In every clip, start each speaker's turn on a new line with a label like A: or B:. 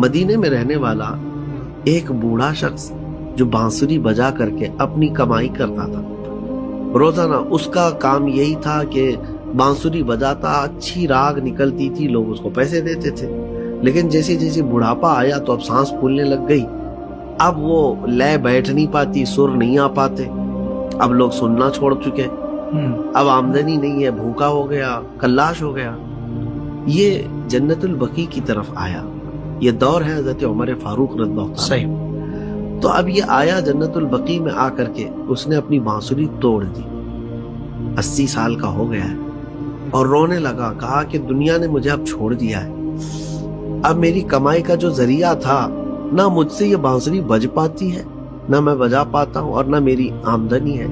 A: مدینے میں رہنے والا ایک بوڑھا شخص جو بانسری بجا کر کے اپنی کمائی کرتا تھا. روزانہ اس کا کام یہی تھا کہ بانسری بجاتا, اچھی راگ نکلتی تھی, لوگ اس کو پیسے دیتے تھے. لیکن جیسے جیسے بڑھاپا آیا تو اب سانس پھولنے لگ گئی, اب وہ لے بیٹھ نہیں پاتی, سر نہیں آ پاتے, اب لوگ سننا چھوڑ چکے, اب آمدنی نہیں ہے, بھوکا ہو گیا, کلاش ہو گیا. یہ جنت البقیع کی طرف آیا. یہ دور ہے حضرت عمر فاروق رضی اللہ عنہ.
B: صحیح.
A: تو اب یہ آیا جنت البقیع میں آ کر کے اس نے اپنی بانسری توڑ دی. 80 سال کا ہو گیا ہے اور رونے لگا. کہا کہ دنیا نے مجھے اب چھوڑ دیا ہے, اب میری کمائی کا جو ذریعہ تھا نہ مجھ سے یہ بانسری بج پاتی ہے, نہ میں بجا پاتا ہوں, اور نہ میری آمدنی ہے.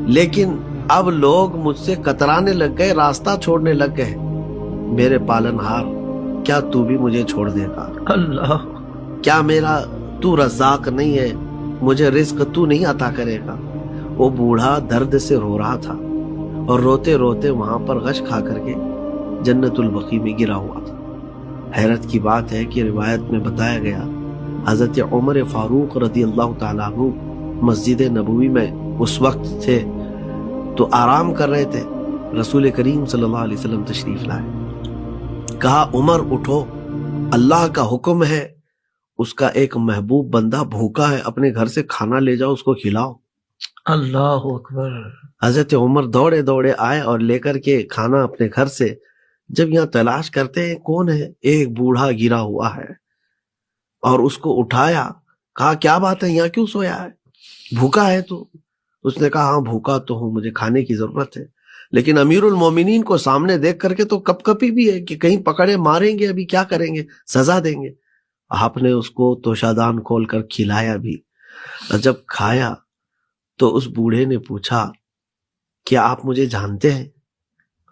A: لیکن اب لوگ مجھ سے کترانے لگ گئے, راستہ چھوڑنے لگ گئے. میرے پالنہار, کیا تو بھی مجھے چھوڑ دے گا؟
B: اللہ,
A: کیا میرا تو رزاق نہیں ہے, مجھے رزق تو نہیں عطا کرے گا؟ وہ بوڑھا درد سے رو رہا تھا اور روتے روتے وہاں پر غش کھا کر کے جنت البقیع میں گرا ہوا تھا. حیرت کی بات ہے کہ روایت میں بتایا گیا حضرت عمر فاروق رضی اللہ تعالیٰ عنہ مسجد نبوی میں اس وقت تھے تو آرام کر رہے تھے. رسول کریم صلی اللہ علیہ وسلم تشریف لائے. کہا عمر اٹھو, اللہ کا حکم ہے, اس کا ایک محبوب بندہ بھوکا ہے, اپنے گھر سے کھانا لے جاؤ, اس کو کھلاؤ.
B: اللہ اکبر.
A: حضرت عمر دوڑے دوڑے آئے اور لے کر کے کھانا اپنے گھر سے. جب یہاں تلاش کرتے ہیں کون ہے, ایک بوڑھا گرا ہوا ہے, اور اس کو اٹھایا. کہا کیا بات ہے, یہاں کیوں سویا ہے, بھوکا ہے تو؟ اس نے کہا ہاں بھوکا تو ہوں, مجھے کھانے کی ضرورت ہے. لیکن امیر المومنین کو سامنے دیکھ کر کے تو کپ کپی بھی ہے کہ کہیں پکڑے ماریں گے, ابھی کیا کریں گے, سزا دیں گے. آپ نے اس کو توشادان کھول کر کھلایا بھی. جب کھایا تو اس بوڑھے نے پوچھا کیا آپ مجھے جانتے ہیں؟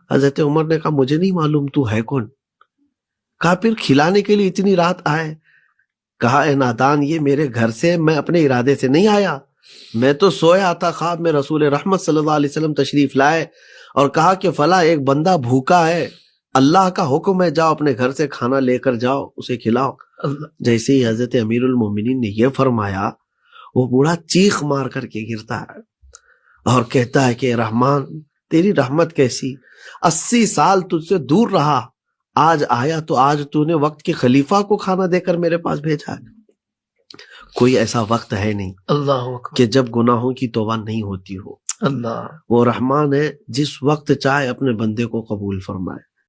A: حضرت عمر نے کہا مجھے نہیں معلوم, تو ہے کون؟ کہا پھر کھلانے کے لیے اتنی رات آئے؟ کہا اے نادان, یہ میرے گھر سے میں اپنے ارادے سے نہیں آیا, میں تو سویا تھا, خواب میں رسول رحمت صلی اللہ علیہ وسلم تشریف لائے اور کہا کہ فلاں ایک بندہ بھوکا ہے, اللہ کا حکم ہے, جاؤ اپنے گھر سے کھانا لے کر جاؤ, اسے کھلاؤ. جیسے ہی حضرت امیر المومنین نے یہ فرمایا, وہ بوڑھا چیخ مار کر کے گرتا ہے اور کہتا ہے کہ رحمان تیری رحمت کیسی, 80 سال تجھ سے دور رہا, آج آیا تو آج تو نے وقت کے خلیفہ کو کھانا دے کر میرے پاس بھیجا ہے. کوئی ایسا وقت ہے نہیں
B: اللہ اکبر
A: کہ جب گناہوں کی توبہ نہیں ہوتی ہو.
B: اللہ.
A: وہ رحمان ہے, جس وقت چاہے اپنے بندے کو قبول فرمائے.